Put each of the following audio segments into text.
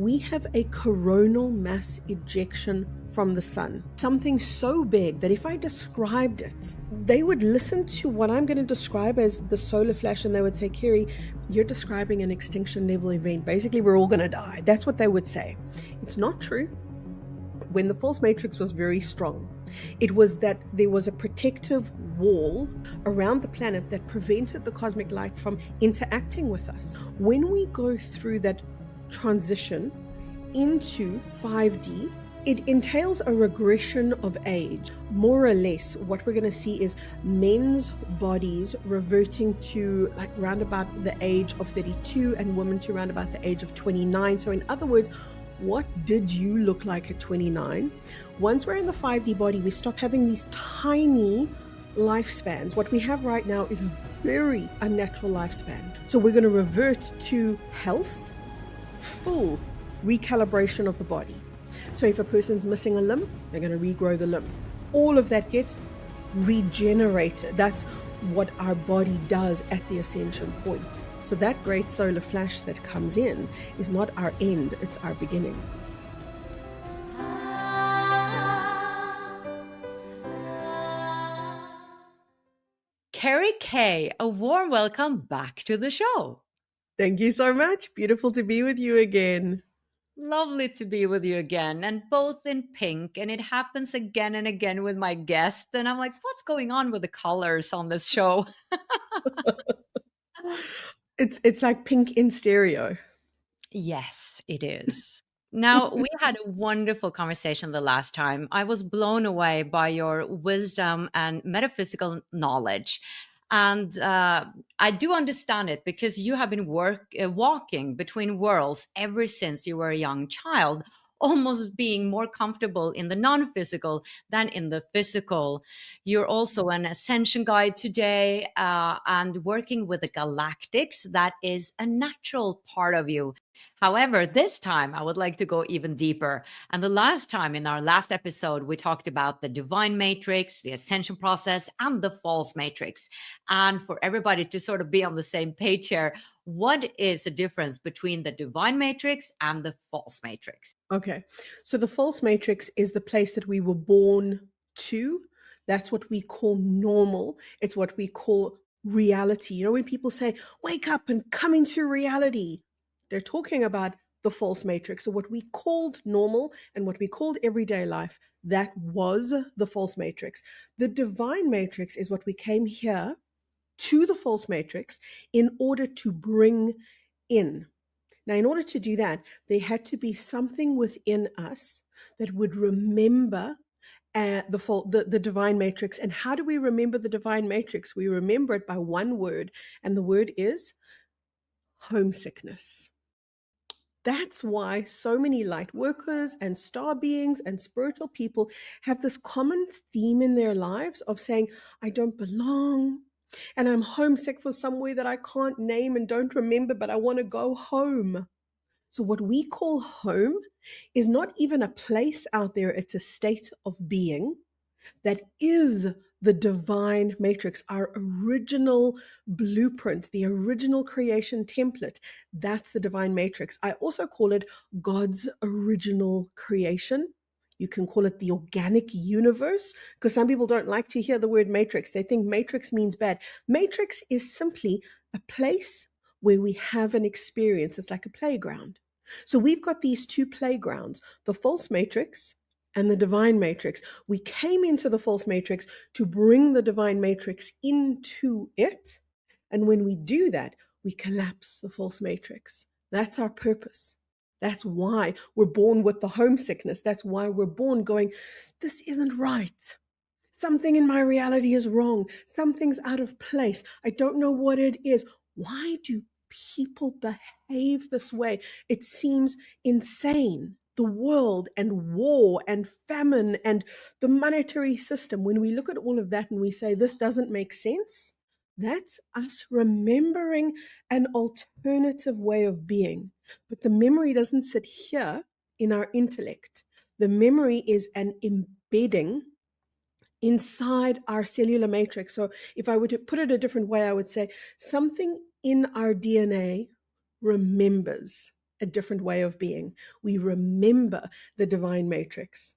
we have a coronal mass ejection from the sun. Something so big that if I described it, they would listen to what I'm going to describe as the solar flash and they would say, Kerry, you're describing an extinction level event. Basically, we're all going to die. That's what they would say. It's not true. When the false matrix was very strong, it was that there was a protective wall around the planet that prevented the cosmic light from interacting with us. When we go through that transition into 5D, it entails a regression of age. More or less, what we're going to see is men's bodies reverting to like around about the age of 32 and women to around about the age of 29. So in other words, what did you look like at 29? Once we're in the 5D body, we stop having these tiny lifespans. What we have right now is a very unnatural lifespan. So we're going to revert to health, full recalibration of the body. So if a person's missing a limb, they're going to regrow the limb. All of that gets regenerated. That's what our body does at the ascension point. So that great solar flash that comes in is not our end, it's our beginning. Kerry K, a warm welcome back to the show. Thank you so much. Beautiful to be with you again. Lovely to be with you again, and both in pink. And it happens again and again with my guest. And I'm like, what's going on with the colors on this show? It's like pink in stereo. Yes, it is. Now, we had a wonderful conversation the last time. I was blown away by your wisdom and metaphysical knowledge. And I do understand it because you have been walking between worlds ever since you were a young child, almost being more comfortable in the non-physical than in the physical. You're also an ascension guide today and working with the galactics. That is a natural part of you. However, this time I would like to go even deeper. And the last time in our last episode, we talked about the divine matrix, the ascension process, and the false matrix. And for everybody to sort of be on the same page here, what is the difference between the divine matrix and the false matrix? Okay, so the false matrix is the place that we were born to. That's what we call normal. It's what we call reality. You know, when people say, wake up and come into reality, they're talking about the false matrix. So what we called normal and what we called everyday life, that was the false matrix. The divine matrix is what we came here to the false matrix in order to bring in. Now, in order to do that, there had to be something within us that would remember the divine matrix. And how do we remember the divine matrix? We remember it by one word, and the word is homesickness. That's why so many light workers and star beings and spiritual people have this common theme in their lives of saying, I don't belong, and I'm homesick for somewhere that I can't name and don't remember, but I want to go home. So what we call home is not even a place out there. It's a state of being that is the divine matrix, our original blueprint, the original creation template. That's the divine matrix. I also call it God's original creation. You can call it the organic universe, because some people don't like to hear the word matrix. They think matrix means bad. Matrix is simply a place where we have an experience. It's like a playground. So we've got these two playgrounds, the false matrix and the divine matrix. We came into the false matrix to bring the divine matrix into it. And when we do that, we collapse the false matrix. That's our purpose. That's why we're born with the homesickness. That's why we're born going, this isn't right. Something in my reality is wrong. Something's out of place. I don't know what it is. Why do people behave this way? It seems insane. The world and war and famine and the monetary system, when we look at all of that and we say, this doesn't make sense, that's us remembering an alternative way of being. But the memory doesn't sit here in our intellect. The memory is an embedding inside our cellular matrix. So if I were to put it a different way, I would say something in our DNA remembers. a different way of being. We remember the divine matrix.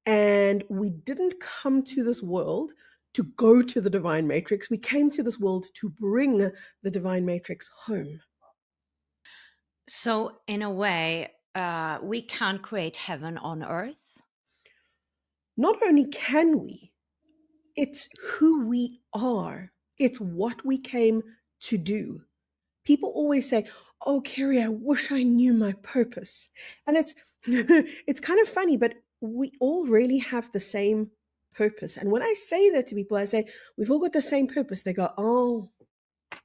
And we didn't come to this world to go to the divine matrix. We came to this world to bring the divine matrix home. So, in a way, we can create heaven on earth. Not only can we, it's who we are. It's what we came to do. People always say, "Oh, Kerry, I wish I knew my purpose." And it's it's kind of funny, but we all really have the same purpose. And when I say that to people, I say, "We've all got the same purpose." They go, "Oh,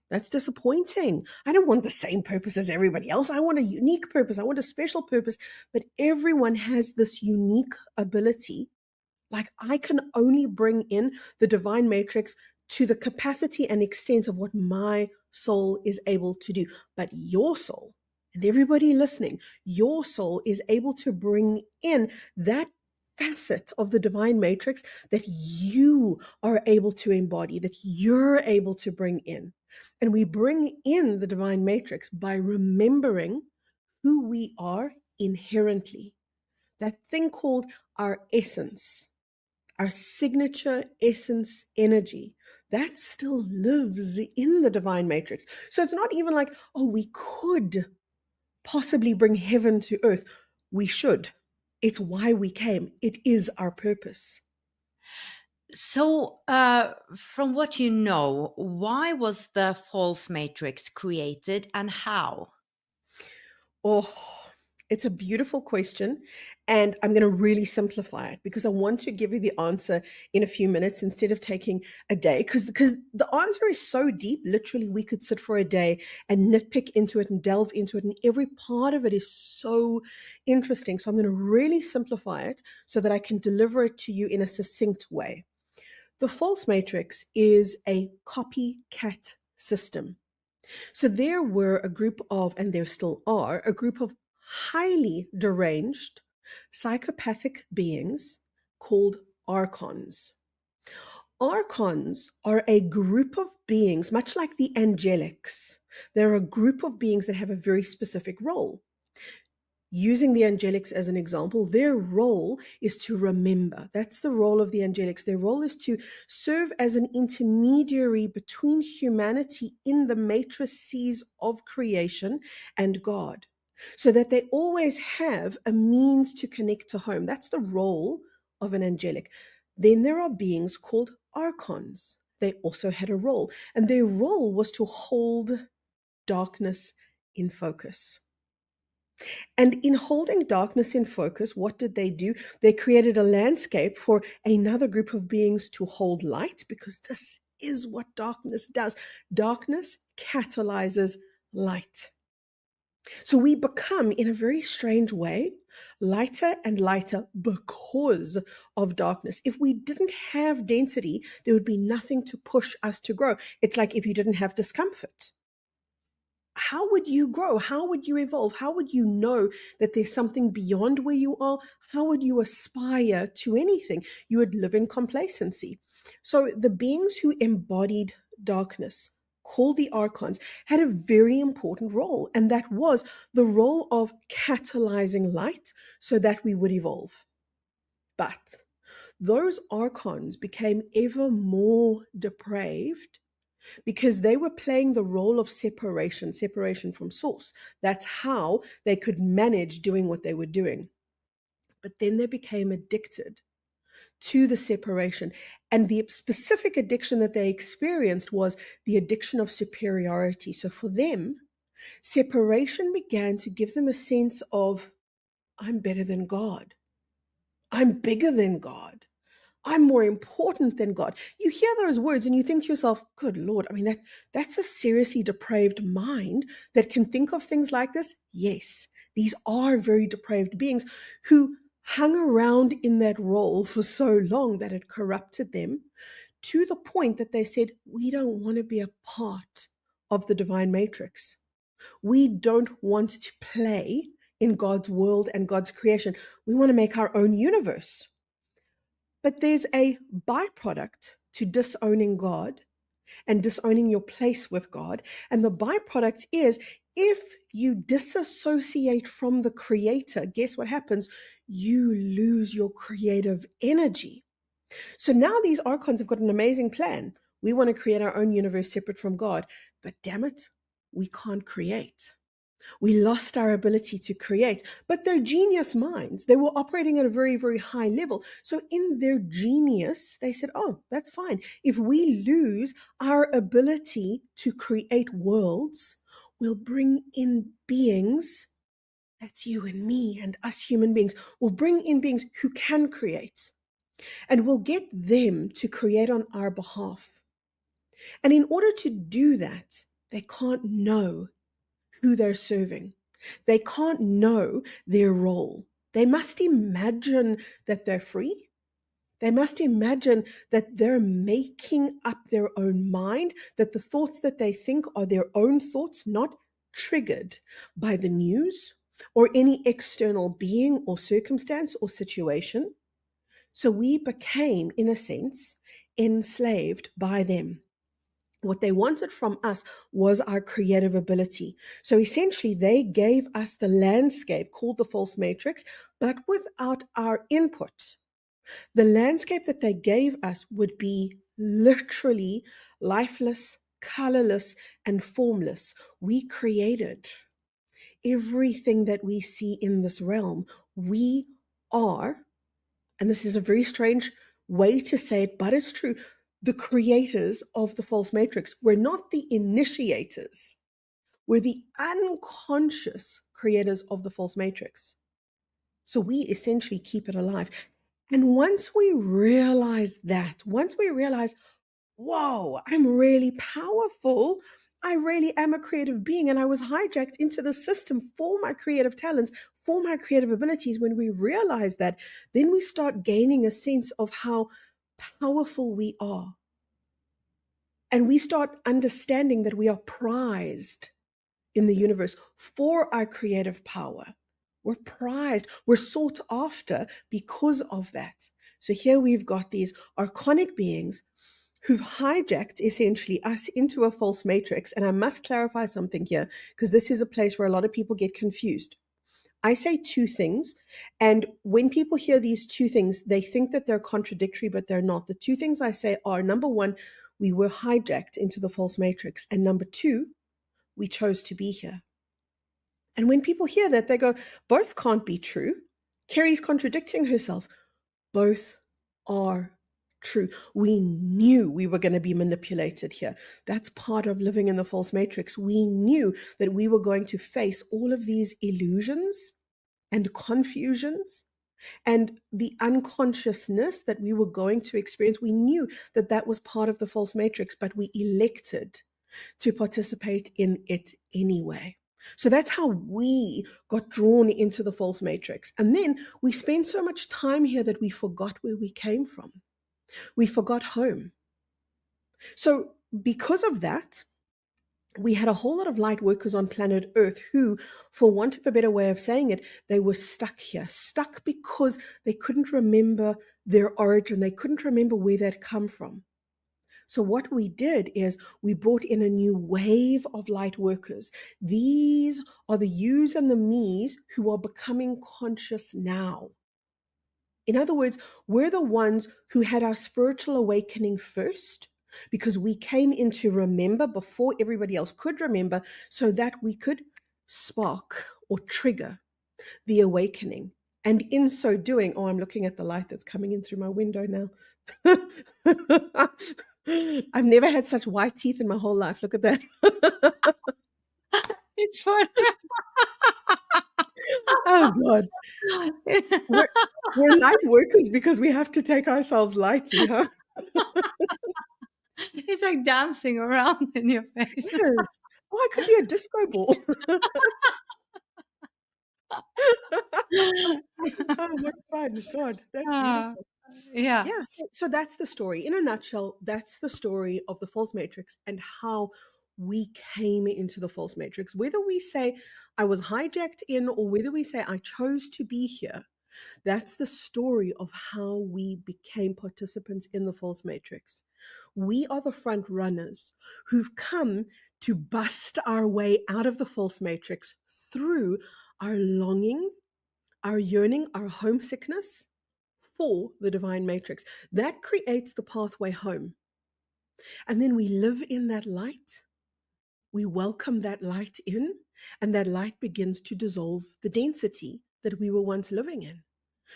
that's disappointing. I don't want the same purpose as everybody else. I want a unique purpose. I want a special purpose." But everyone has this unique ability. Like, I can only bring in the divine matrix to the capacity and extent of what my soul is able to do. But your soul, and everybody listening, your soul is able to bring in that facet of the divine matrix that you are able to embody, that you're able to bring in. And we bring in the divine matrix by remembering who we are inherently. That thing called our essence, our signature essence energy, that still lives in the divine matrix. So it's not even like, oh, we could possibly bring heaven to earth. We should. It's why we came. It is our purpose. So, from what you know, why was the false matrix created and how? Oh, it's a beautiful question. And I'm going to really simplify it because I want to give you the answer in a few minutes instead of taking a day. Because the answer is so deep, literally, we could sit for a day and nitpick into it and delve into it. And every part of it is so interesting. So I'm going to really simplify it so that I can deliver it to you in a succinct way. The false matrix is a copycat system. So there were a group of, and there still are, a group of highly deranged psychopathic beings called archons. Archons are a group of beings, much like the angelics. They're a group of beings that have a very specific role. Using the angelics as an example, their role is to remember. That's the role of the angelics. Their role is to serve as an intermediary between humanity in the matrices of creation and God, so that they always have a means to connect to home. That's the role of an angelic. Then there are beings called archons. They also had a role, and their role was to hold darkness in focus. And in holding darkness in focus, what did they do? They created a landscape for another group of beings to hold light, because this is what darkness does. Darkness catalyzes light. So we become, in a very strange way, lighter and lighter because of darkness. If we didn't have density, there would be nothing to push us to grow. It's like if you didn't have discomfort. How would you grow? How would you evolve? How would you know that there's something beyond where you are? How would you aspire to anything? You would live in complacency. So the beings who embodied darkness, called the archons, had a very important role, and that was the role of catalyzing light so that we would evolve. But those archons became ever more depraved because they were playing the role of separation from source. That's how they could manage doing what they were doing. But then they became addicted to the separation. And the specific addiction that they experienced was the addiction of superiority. So for them, separation began to give them a sense of, I'm better than God. I'm bigger than God. I'm more important than God. You hear those words and you think to yourself, good Lord, I mean, that's a seriously depraved mind that can think of things like this. Yes, these are very depraved beings who hung around in that role for so long that it corrupted them to the point that they said, we don't want to be a part of the divine matrix. We don't want to play in God's world and God's creation. We want to make our own universe. But there's a byproduct to disowning God and disowning your place with God. And the byproduct is, if you disassociate from the creator, guess what happens? You lose your creative energy. So now these archons have got an amazing plan. We want to create our own universe separate from God, but damn it, we can't create. We lost our ability to create, but they're genius minds. They were operating at a very, very high level. So in their genius, they said, oh, that's fine. If we lose our ability to create worlds, we'll bring in beings. That's you and me and us human beings. We'll bring in beings who can create, and we'll get them to create on our behalf. And in order to do that, they can't know who they're serving. They can't know their role. They must imagine that they're free. They must imagine that they're making up their own mind, that the thoughts that they think are their own thoughts, not triggered by the news or any external being or circumstance or situation. So we became, in a sense, enslaved by them. What they wanted from us was our creative ability. So essentially, they gave us the landscape called the false matrix, but without our input. The landscape that they gave us would be literally lifeless, colorless, and formless. We created everything that we see in this realm. We are, and this is a very strange way to say it, but it's true, the creators of the false matrix. We're not the initiators. We're the unconscious creators of the false matrix. So we essentially keep it alive. And once we realize that, once we realize, whoa, I'm really powerful, I really am a creative being, and I was hijacked into the system for my creative talents, for my creative abilities. When we realize that, then we start gaining a sense of how powerful we are. And we start understanding that we are prized in the universe for our creative power. We're prized, we're sought after because of that. So here we've got these archonic beings who've hijacked essentially us into a false matrix. And I must clarify something here, because this is a place where a lot of people get confused. I say two things, and when people hear these two things, they think that they're contradictory, but they're not. The two things I say are, number one, we were hijacked into the false matrix, and number two, we chose to be here. And when people hear that, they go, both can't be true. Kerry's contradicting herself. Both are true. We knew we were going to be manipulated here. That's part of living in the false matrix. We knew that we were going to face all of these illusions and confusions and the unconsciousness that we were going to experience. We knew that that was part of the false matrix, but we elected to participate in it anyway. So that's how we got drawn into the false matrix. And then we spent so much time here that we forgot where we came from. We forgot home. So because of that, we had a whole lot of light workers on planet Earth who, for want of a better way of saying it, they were stuck here, stuck because they couldn't remember their origin. They couldn't remember where they'd come from. So what we did is we brought in a new wave of light workers. These are the yous and the me's who are becoming conscious now. In other words, we're the ones who had our spiritual awakening first, because we came in to remember before everybody else could remember, so that we could spark or trigger the awakening. And in so doing, oh, I'm looking at the light that's coming in through my window now. I've never had such white teeth in my whole life. Look at that. It's fun. Oh, God. We're light workers because we have to take ourselves lightly, huh? It's like dancing around in your face. Yes. Oh, I could be a disco ball. Oh, what fun. God, that's beautiful. Yeah. Yeah, so that's the story. In a nutshell, that's the story of the false matrix and how we came into the false matrix. Whether we say I was hijacked in or whether we say I chose to be here, that's the story of how we became participants in the false matrix. We are the front runners who've come to bust our way out of the false matrix through our longing, our yearning, our homesickness for the divine matrix. That creates the pathway home. And then we live in that light. We welcome that light in, and that light begins to dissolve the density that we were once living in.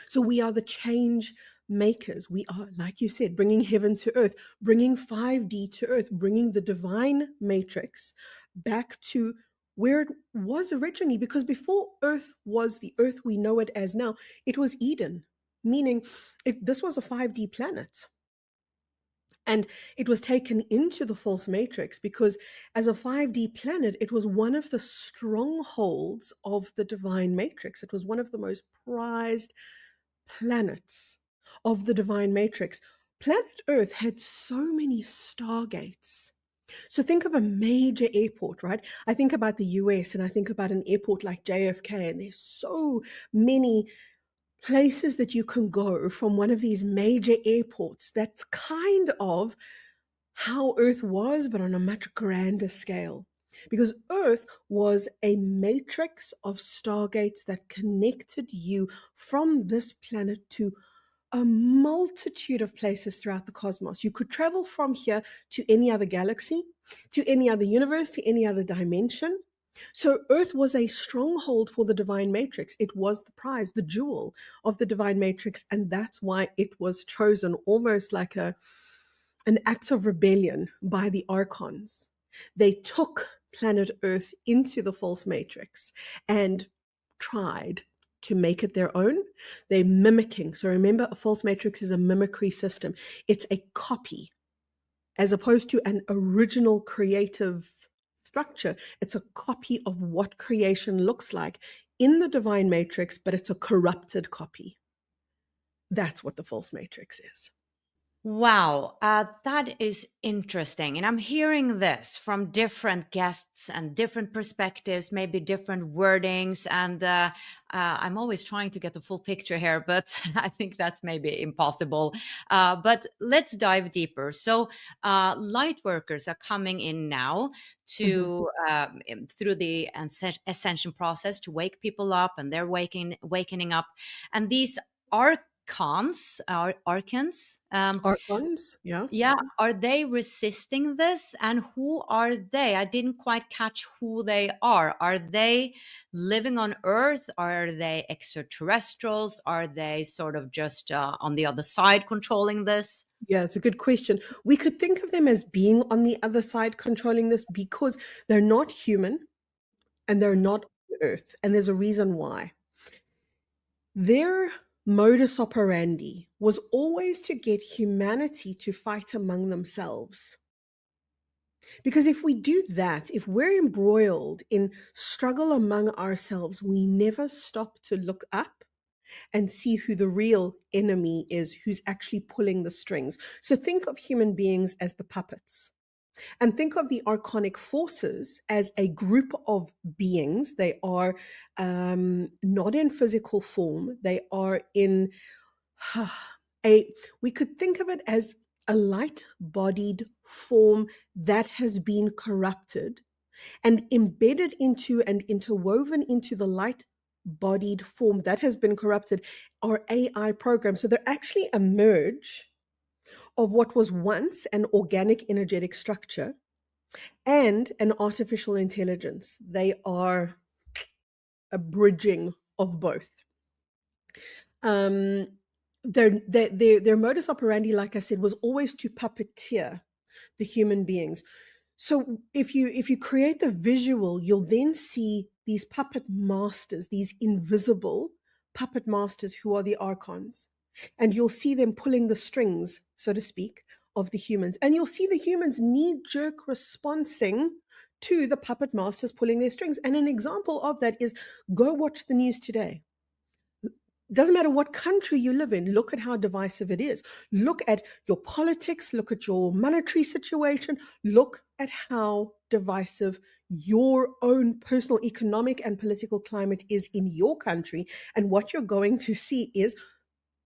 So we are the change makers. We are, like you said, bringing heaven to earth, bringing 5D to earth, bringing the divine matrix back to where it was originally. Because before earth was the earth we know it as now, it was Eden, meaning this was a 5D planet. And it was taken into the false matrix because as a 5D planet, it was one of the strongholds of the divine matrix. It was one of the most prized planets of the divine matrix. Planet Earth had so many stargates. So think of a major airport, right? I think about the US and I think about an airport like JFK, and there's so many places that you can go from one of these major airports. That's kind of how Earth was, but on a much grander scale. Because Earth was a matrix of stargates that connected you from this planet to a multitude of places throughout the cosmos. You could travel from here to any other galaxy, to any other universe, to any other dimension. So Earth was a stronghold for the divine matrix. It was the prize, the jewel of the divine matrix. And that's why it was chosen, almost like an act of rebellion by the archons. They took planet Earth into the false matrix and tried to make it their own. They're mimicking. So remember, a false matrix is a mimicry system. It's a copy as opposed to an original creative structure. It's a copy of what creation looks like in the divine matrix, but it's a corrupted copy. That's what the false matrix is. Wow, that is interesting. And I'm hearing this from different guests and different perspectives, maybe different wordings. And I'm always trying to get the full picture here, but I think that's maybe impossible. But let's dive deeper. So light workers are coming in now to through the ascension process to wake people up, and they're wakening up. And these are archons, Archons, yeah. yeah, are they resisting this, and who are they? I didn't quite catch who they are they living on earth? Are they extraterrestrials? Are they sort of just on the other side controlling this? Yeah, it's a good question. We could think of them as being on the other side controlling this because they're not human and they're not on earth, and there's a reason why. Their modus operandi was always to get humanity to fight among themselves. Because if we do that, if we're embroiled in struggle among ourselves, we never stop to look up and see who the real enemy is, who's actually pulling the strings. So think of human beings as the puppets. And think of the archonic forces as a group of beings. They are not in physical form. They are in we could think of it as a light-bodied form that has been corrupted and embedded into and interwoven into the light-bodied form that has been corrupted are AI programs. So they're actually a merge of what was once an organic energetic structure and an artificial intelligence. They are a bridging of both. Their modus operandi, like I said, was always to puppeteer the human beings. So if you create the visual, you'll then see these puppet masters, these invisible puppet masters who are the archons. And you'll see them pulling the strings, so to speak, of the humans. And you'll see the humans knee-jerk responding to the puppet masters pulling their strings. And an example of that is go watch the news today. Doesn't matter what country you live in, look at how divisive it is. Look at your politics, look at your monetary situation, look at how divisive your own personal economic and political climate is in your country. And what you're going to see is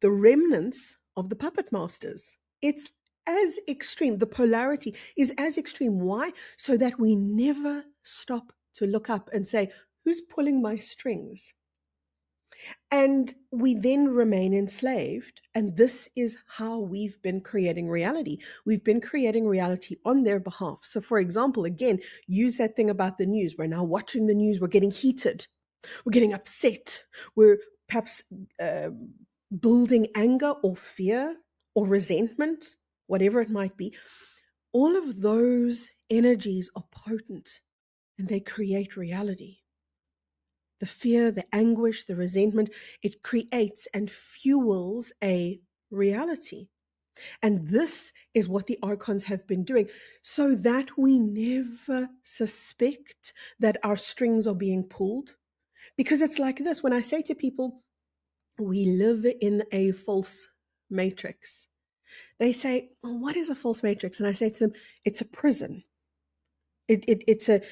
the remnants of the puppet masters. It's as extreme. The polarity is as extreme. Why? So that we never stop to look up and say, who's pulling my strings? And we then remain enslaved. And this is how we've been creating reality. We've been creating reality on their behalf. So, for example, again, use that thing about the news. We're now watching the news. We're getting heated. We're getting upset. We're perhaps building anger or fear or resentment, whatever it might be. All of those energies are potent and they create reality. The fear, the anguish, the resentment, it creates and fuels a reality. And this is what the archons have been doing, so that we never suspect that our strings are being pulled. Because it's like this, when I say to people, we live in a false matrix, they say, well, what is a false matrix? And I say to them, it's a prison. It's a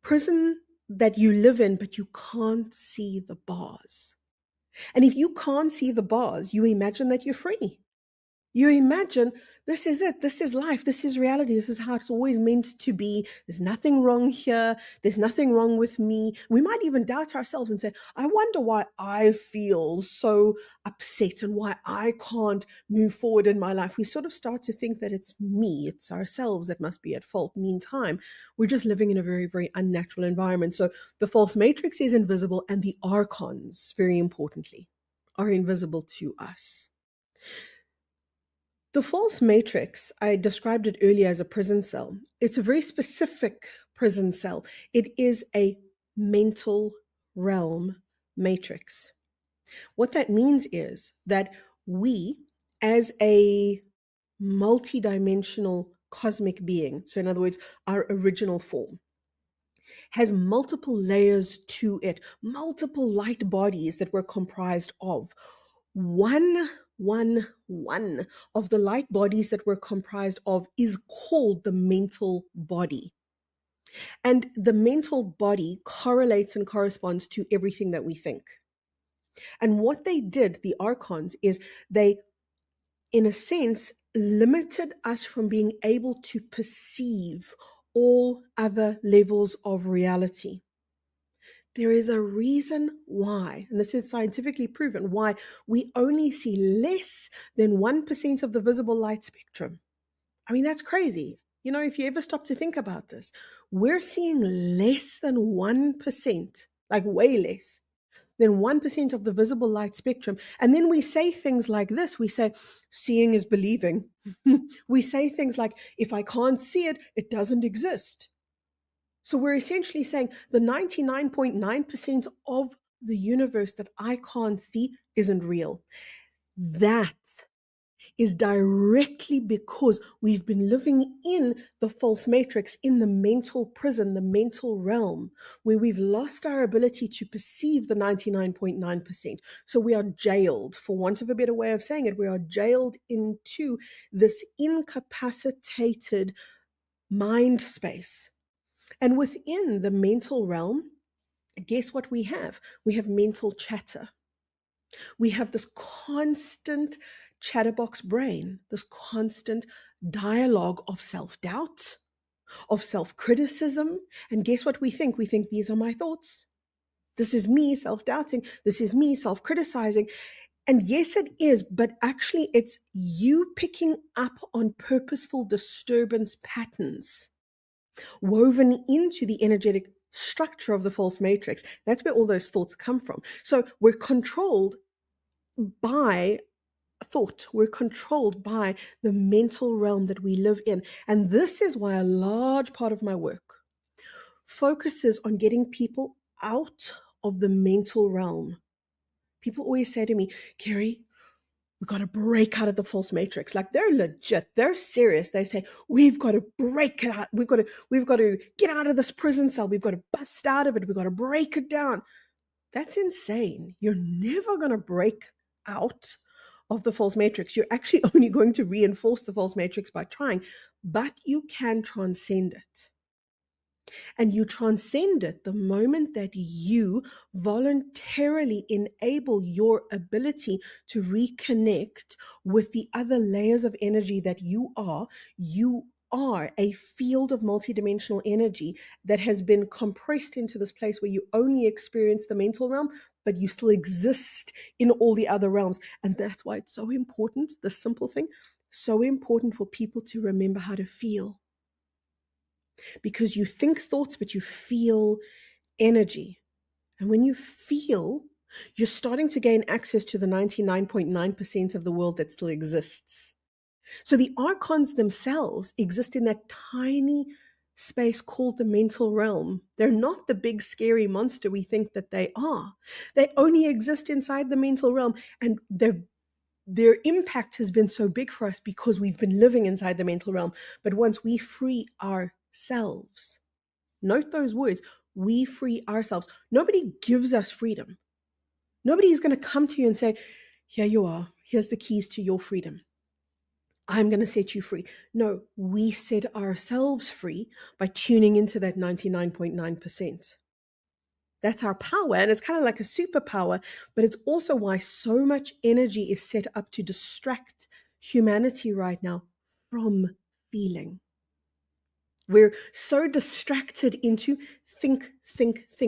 prison that you live in, but you can't see the bars. And if you can't see the bars, you imagine that you're free. You imagine this is it. This is life. This is reality. This is how it's always meant to be. There's nothing wrong here. There's nothing wrong with me. We might even doubt ourselves and say, I wonder why I feel so upset and why I can't move forward in my life. We sort of start to think that it's me, it's ourselves that must be at fault. Meantime, we're just living in a very, very unnatural environment. So the false matrix is invisible, and the archons, very importantly, are invisible to us. The false matrix, I described it earlier as a prison cell. It's a very specific prison cell. It is a mental realm matrix. What that means is that we, as a multidimensional cosmic being, so in other words, our original form, has multiple layers to it, multiple light bodies that we're comprised of. One of the light bodies that we're comprised of is called the mental body. And the mental body correlates and corresponds to everything that we think. And what they did, the archons, is they, in a sense, limited us from being able to perceive all other levels of reality. There is a reason why, and this is scientifically proven, why we only see less than 1% of the visible light spectrum. I mean, that's crazy. You know, if you ever stop to think about this, we're seeing less than 1%, like way less than 1% of the visible light spectrum. And then we say things like this. We say, seeing is believing. We say things like, if I can't see it, it doesn't exist. So we're essentially saying the 99.9% of the universe that I can't see isn't real. That is directly because we've been living in the false matrix, in the mental prison, the mental realm, where we've lost our ability to perceive the 99.9%. So we are jailed, for want of a better way of saying it, we are jailed into this incapacitated mind space. And within the mental realm, guess what we have? We have mental chatter. We have this constant chatterbox brain, this constant dialogue of self-doubt, of self-criticism. And guess what we think? We think these are my thoughts. This is me self-doubting. This is me self-criticizing. And yes, it is, but actually it's you picking up on purposeful disturbance patterns woven into the energetic structure of the false matrix. That's where all those thoughts come from. So we're controlled by thought. We're controlled by the mental realm that we live in. And this is why a large part of my work focuses on getting people out of the mental realm. People always say to me, Kerry, we've got to break out of the false matrix. Like, they're legit, they're serious. They say, we've got to break it out. We've got to get out of this prison cell. We've got to bust out of it. We've got to break it down. That's insane. You're never going to break out of the false matrix. You're actually only going to reinforce the false matrix by trying, but you can transcend it. And you transcend it the moment that you voluntarily enable your ability to reconnect with the other layers of energy that you are. You are a field of multidimensional energy that has been compressed into this place where you only experience the mental realm, but you still exist in all the other realms. And that's why it's so important, the simple thing, so important for people to remember how to feel. Because you think thoughts, but you feel energy. And when you feel, you're starting to gain access to the 99.9% of the world that still exists. So the archons themselves exist in that tiny space called the mental realm. They're not the big scary monster we think that they are. They only exist inside the mental realm, and their impact has been so big for us because we've been living inside the mental realm. But once we free ourselves, note those words, we free ourselves. Nobody gives us freedom. Nobody is going to come to you and say, here you are, here's the keys to your freedom. I'm going to set you free. No, we set ourselves free by tuning into that 99.9%. That's our power, and it's kind of like a superpower, but it's also why so much energy is set up to distract humanity right now from feeling. We're so distracted into think.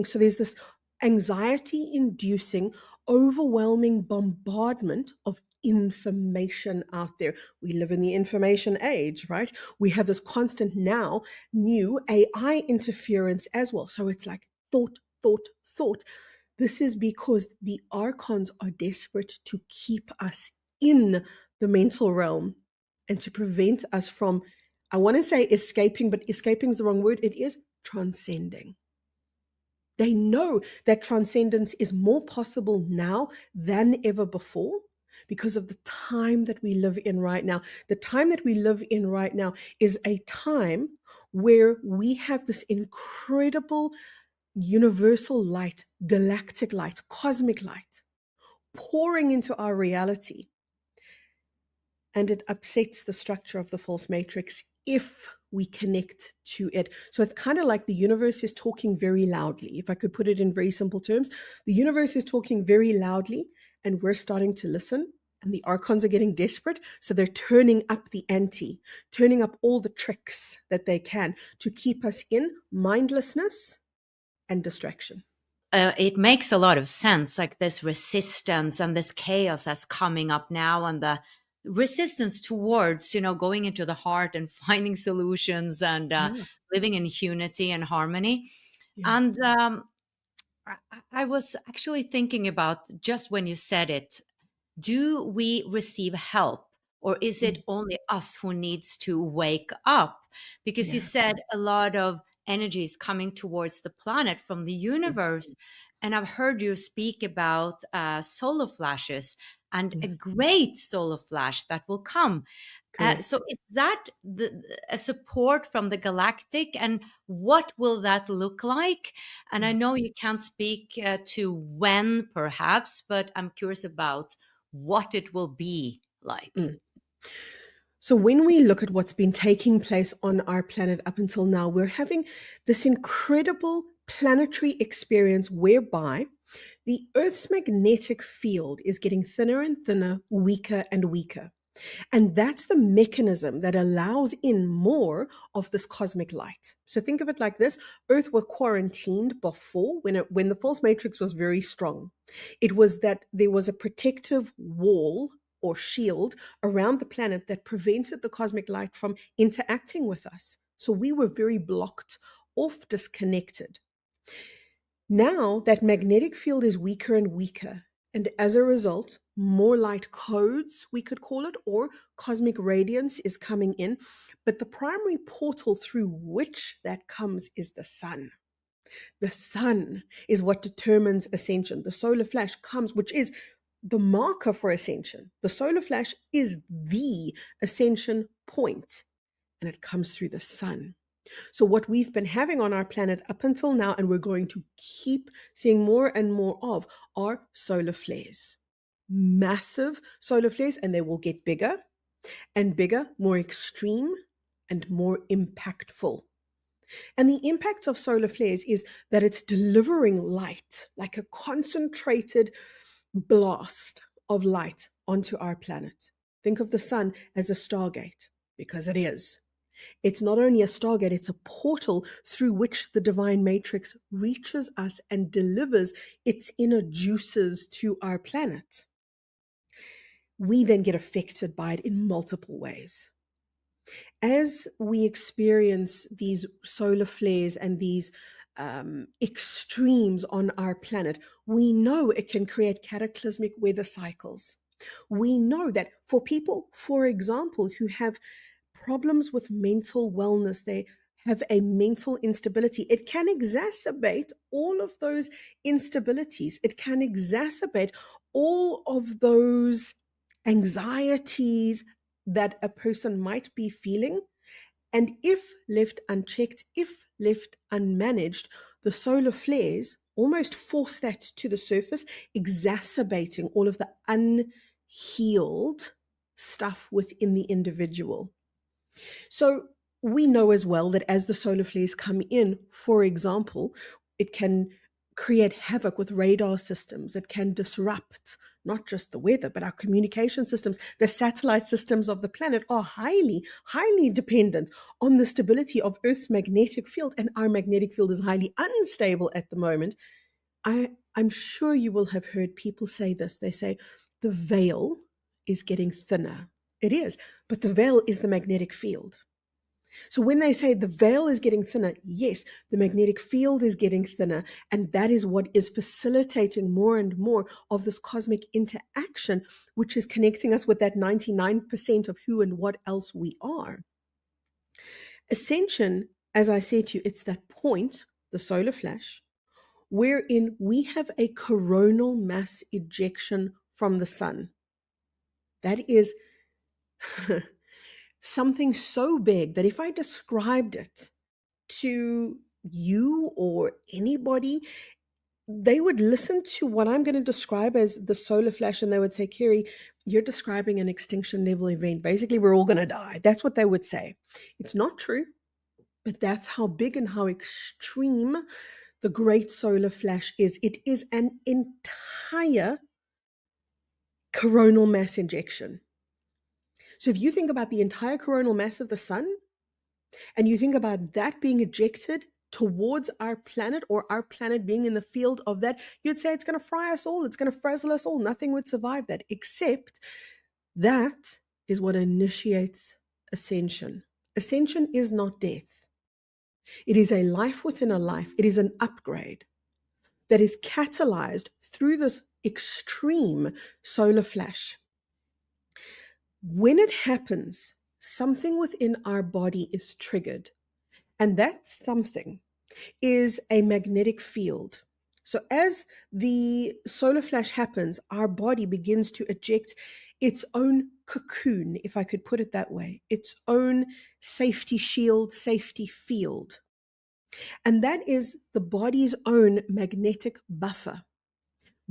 So there's this anxiety-inducing, overwhelming bombardment of information out there. We live in the information age, right? We have this constant now new AI interference as well. So it's like thought. This is because the archons are desperate to keep us in the mental realm and to prevent us from, I want to say escaping, but escaping is the wrong word. It is transcending. They know that transcendence is more possible now than ever before because of the time that we live in right now. The time that we live in right now is a time where we have this incredible universal light, galactic light, cosmic light pouring into our reality. And it upsets the structure of the false matrix if we connect to it. So it's kind of like the universe is talking very loudly. If I could put it in very simple terms, the universe is talking very loudly and we're starting to listen, and the archons are getting desperate. So they're turning up the ante, turning up all the tricks that they can to keep us in mindlessness and distraction. It makes a lot of sense, like this resistance and this chaos that's coming up now, and the resistance towards, going into the heart and finding solutions and Yeah. living in unity and harmony. Yeah. And I was actually thinking about, just when you said it, do we receive help, or is it only us who needs to wake up? Because you Yeah. said a lot of energy is coming towards the planet from the universe. And I've heard you speak about solar flashes and a great solar flash that will come. Correct. So is that a support from the galactic, and what will that look like? And I know you can't speak to when, perhaps, but I'm curious about what it will be like. Mm. So when we look at what's been taking place on our planet up until now, we're having this incredible planetary experience whereby the Earth's magnetic field is getting thinner and thinner, weaker and weaker. And that's the mechanism that allows in more of this cosmic light. So think of it like this. Earth was quarantined before when the false matrix was very strong. It was that there was a protective wall or shield around the planet that prevented the cosmic light from interacting with us. So we were very blocked off, disconnected. Now that magnetic field is weaker and weaker, and as a result, more light codes, we could call it, or cosmic radiance is coming in. But the primary portal through which that comes is the sun. The sun is what determines ascension. The solar flash comes, which is the marker for ascension. The solar flash is the ascension point, and it comes through the sun. So what we've been having on our planet up until now, and we're going to keep seeing more and more of, are solar flares. Massive solar flares, and they will get bigger and bigger, more extreme and more impactful. And the impact of solar flares is that it's delivering light, like a concentrated blast of light onto our planet. Think of the sun as a stargate, because it is. It's not only a stargate, it's a portal through which the divine matrix reaches us and delivers its inner juices to our planet. We then get affected by it in multiple ways. As we experience these solar flares and these extremes on our planet, we know it can create cataclysmic weather cycles. We know that for people, for example, who have problems with mental wellness, they have a mental instability, it can exacerbate all of those instabilities. It can exacerbate all of those anxieties that a person might be feeling. And if left unchecked, if left unmanaged, the solar flares almost force that to the surface, exacerbating all of the unhealed stuff within the individual. So we know as well that as the solar flares come in, for example, it can create havoc with radar systems. It can disrupt not just the weather, but our communication systems. The satellite systems of the planet are highly, highly dependent on the stability of Earth's magnetic field, and our magnetic field is highly unstable at the moment. I'm sure you will have heard people say this. They say the veil is getting thinner. It is, but the veil is the magnetic field. So when they say the veil is getting thinner, yes, the magnetic field is getting thinner, and that is what is facilitating more and more of this cosmic interaction, which is connecting us with that 99% of who and what else we are. Ascension, as I said to you, it's that point, the solar flash, wherein we have a coronal mass ejection from the sun. That is something so big that if I described it to you or anybody, they would listen to what I'm going to describe as the solar flash and they would say, Kerry, you're describing an extinction level event. Basically, we're all going to die. That's what they would say. It's not true, but that's how big and how extreme the great solar flash is. It is an entire coronal mass ejection. So if you think about the entire coronal mass of the sun, and you think about that being ejected towards our planet, or our planet being in the field of that, you'd say it's going to fry us all. It's going to frazzle us all. Nothing would survive that, except that is what initiates ascension. Ascension is not death. It is a life within a life. It is an upgrade that is catalyzed through this extreme solar flash. When it happens, something within our body is triggered, and that something is a magnetic field. So as the solar flash happens, our body begins to eject its own cocoon, if I could put it that way, its own safety shield, safety field. And that is the body's own magnetic buffer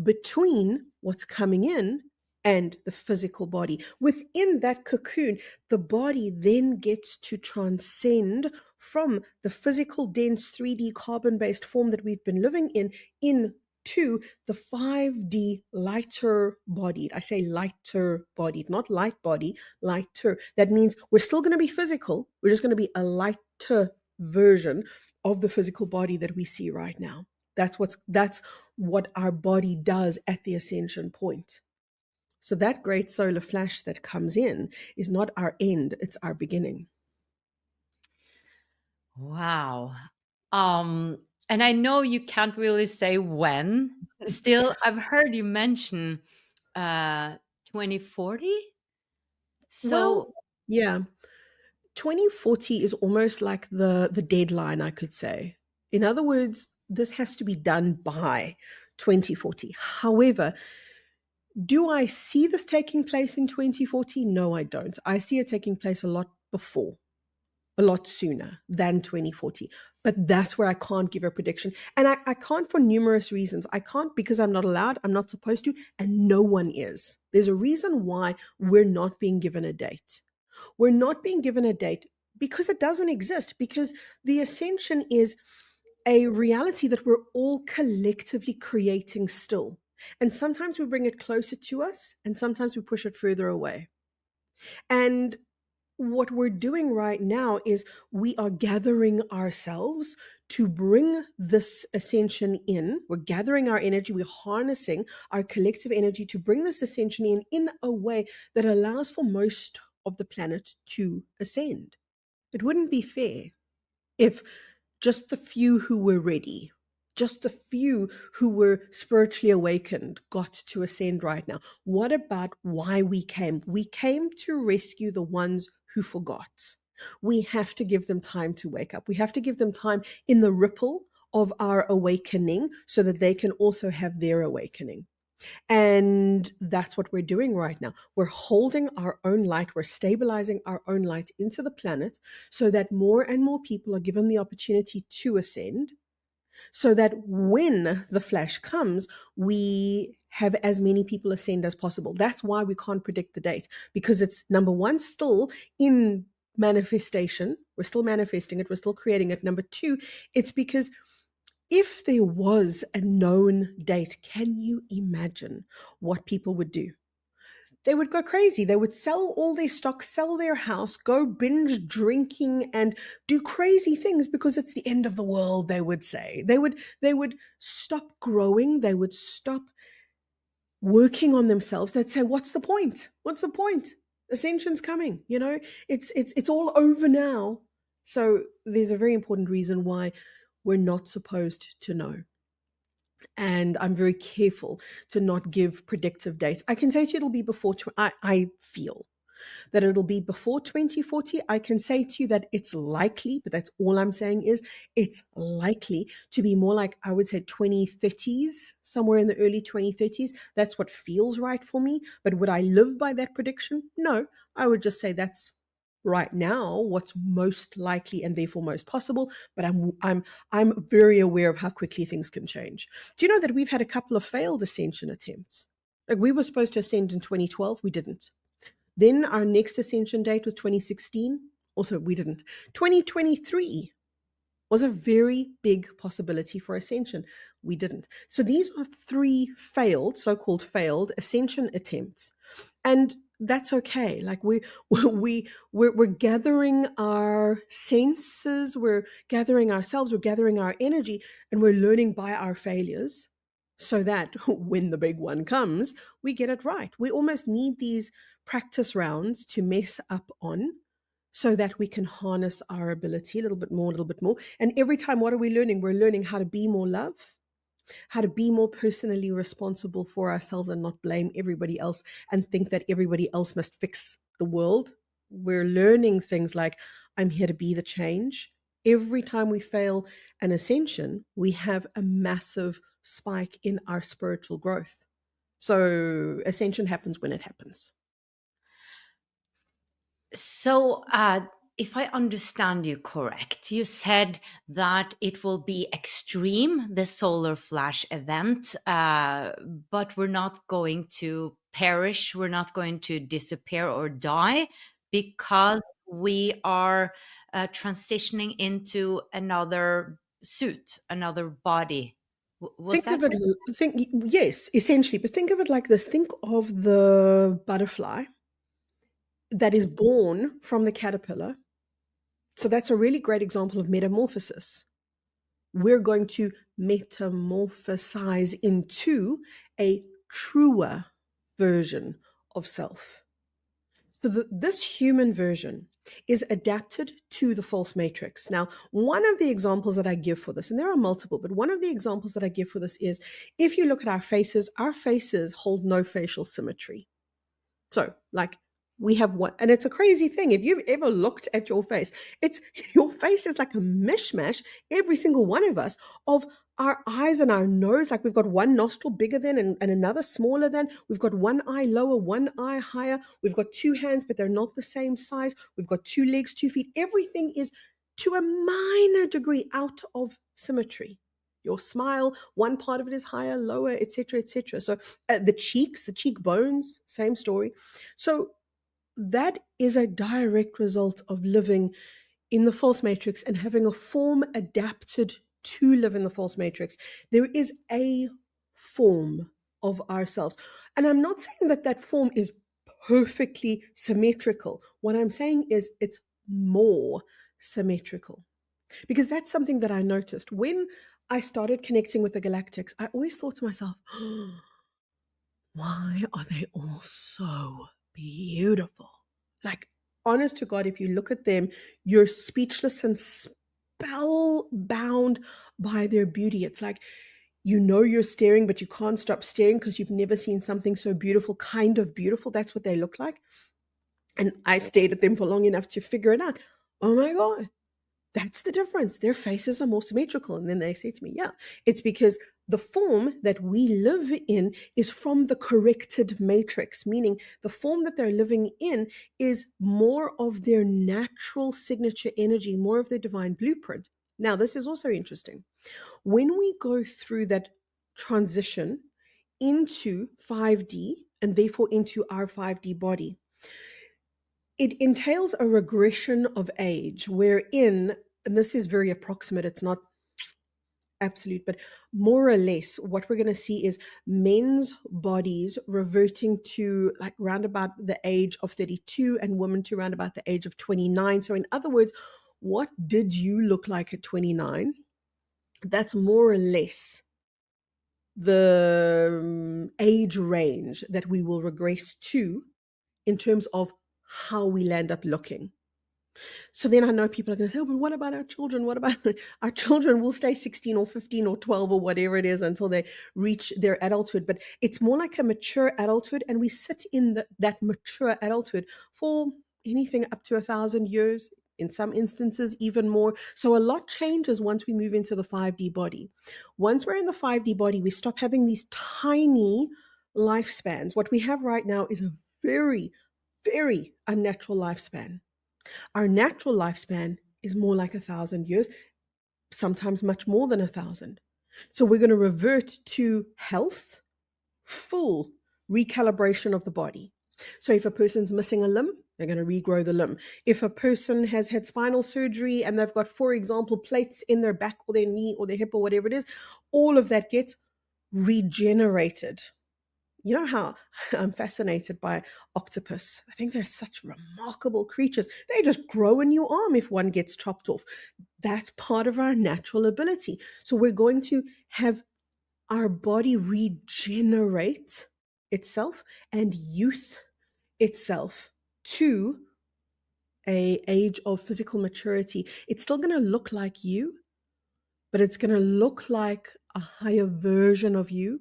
between what's coming in and the physical body. Within that cocoon, the body then gets to transcend from the physical, dense, 3D carbon-based form that we've been living in into the 5D lighter bodied. I say lighter bodied, not light body, lighter. That means we're still going to be physical. We're just going to be a lighter version of the physical body that we see right now. That's what our body does at the ascension point. So that great solar flash that comes in is not our end, it's our beginning. Wow. And I know you can't really say when. Still, I've heard you mention 2040. So well, yeah. 2040 is almost like the deadline, I could say. In other words, this has to be done by 2040. However, do I see this taking place in 2040? No, I don't. I see it taking place a lot before, a lot sooner than 2040. But that's where I can't give a prediction. And I can't for numerous reasons. I can't because I'm not allowed, I'm not supposed to, and no one is. There's a reason why we're not being given a date. We're not being given a date because it doesn't exist, because the ascension is a reality that we're all collectively creating still. And sometimes we bring it closer to us, and sometimes we push it further away. And what we're doing right now is we are gathering ourselves to bring this ascension in. We're gathering our energy, we're harnessing our collective energy to bring this ascension in a way that allows for most of the planet to ascend. It wouldn't be fair if just the few who were ready, just the few who were spiritually awakened got to ascend right now. What about why we came? We came to rescue the ones who forgot. We have to give them time to wake up. We have to give them time in the ripple of our awakening so that they can also have their awakening. And that's what we're doing right now. We're holding our own light. We're stabilizing our own light into the planet so that more and more people are given the opportunity to ascend, so that when the flash comes, we have as many people ascend as possible. That's why we can't predict the date, because it's, number one, still in manifestation. We're still manifesting it. We're still creating it. Number two, it's because if there was a known date, can you imagine what people would do? They would go crazy. They would sell all their stock, sell their house, go binge drinking and do crazy things because it's the end of the world, they would say. They would stop growing. They would stop working on themselves. They'd say, what's the point? What's the point? Ascension's coming, it's all over now. So there's a very important reason why we're not supposed to know. And I'm very careful to not give predictive dates. I can say to you it'll be before, I feel that it'll be before 2040. I can say to you that it's likely, but that's all I'm saying is it's likely to be more like, I would say 2030s, somewhere in the early 2030s. That's what feels right for me. But would I live by that prediction? No, I would just say that's right now what's most likely and therefore most possible. But I'm very aware of how quickly things can change. Do you know that we've had a couple of failed ascension attempts? Like, we were supposed to ascend in 2012, we didn't. Then our next ascension date was 2016. Also, we didn't. 2023 was a very big possibility for ascension. We didn't. So these are 3 failed, so-called failed ascension attempts. And that's okay. Like, we're gathering our senses, we're gathering ourselves, we're gathering our energy, and we're learning by our failures so that when the big one comes, we get it right. We almost need these practice rounds to mess up on so that we can harness our ability a little bit more. And every time, what are we learning? We're learning how to be more love, how to be more personally responsible for ourselves and not blame everybody else and think that everybody else must fix the world. We're learning things like, I'm here to be the change. Every time we fail an ascension, we have a massive spike in our spiritual growth. So ascension happens when it happens. So, if I understand you correct, you said that it will be extreme, the solar flash event, but we're not going to perish, we're not going to disappear or die because we are transitioning into another suit, another body. Was that? Yes, essentially, but think of it like this. Think of the butterfly that is born from the caterpillar. So that's a really great example of metamorphosis. We're going to metamorphosize into a truer version of self. So this human version is adapted to the false matrix. Now, one of the examples that I give for this, and there are multiple, but one of the examples that I give for this is, if you look at our faces hold no facial symmetry. So, like, we have one, and it's a crazy thing. If you've ever looked at your face, your face is like a mishmash, every single one of us, of our eyes and our nose. Like, we've got one nostril bigger than and another smaller than. We've got one eye lower, one eye higher. We've got 2 hands, but they're not the same size. We've got 2 legs, 2 feet. Everything is to a minor degree out of symmetry. Your smile, one part of it is higher, lower, etc., etc. So the cheeks, the cheekbones, same story. So that is a direct result of living in the false matrix and having a form adapted to live in the false matrix. There is a form of ourselves. And I'm not saying that that form is perfectly symmetrical. What I'm saying is it's more symmetrical. Because that's something that I noticed. When I started connecting with the galactics, I always thought to myself, why are they all so beautiful? Like, honest to God, if you look at them, you're speechless and spellbound by their beauty. It's like, you know you're staring, but you can't stop staring because you've never seen something so beautiful, kind of beautiful. That's what they look like. And I stayed at them for long enough to figure it out. Oh my God, that's the difference. Their faces are more symmetrical. And then they say to me, yeah, it's because the form that we live in is from the corrected matrix, meaning the form that they're living in is more of their natural signature energy, more of their divine blueprint. Now, this is also interesting. When we go through that transition into 5D and therefore into our 5D body, it entails a regression of age wherein, and this is very approximate, it's not absolute, but more or less what we're going to see is men's bodies reverting to like round about the age of 32 and women to round about the age of 29. So in other words, what did you look like at 29? That's more or less the age range that we will regress to in terms of how we'll end up looking. So then I know people are going to say, oh, but what about our children? What about our children? Will stay 16 or 15 or 12 or whatever it is until they reach their adulthood. But it's more like a mature adulthood. And we sit in that mature adulthood for anything up to 1,000 years, in some instances, even more. So a lot changes once we move into the 5D body. Once we're in the 5D body, we stop having these tiny lifespans. What we have right now is a very, very unnatural lifespan. Our natural lifespan is more like 1,000 years, sometimes much more than 1,000. So we're going to revert to health, full recalibration of the body. So if a person's missing a limb, they're going to regrow the limb. If a person has had spinal surgery and they've got, for example, plates in their back or their knee or their hip or whatever it is, all of that gets regenerated. You know how I'm fascinated by octopus. I think they're such remarkable creatures. They just grow a new arm if one gets chopped off. That's part of our natural ability. So we're going to have our body regenerate itself and youth itself to an age of physical maturity. It's still going to look like you, but it's going to look like a higher version of you,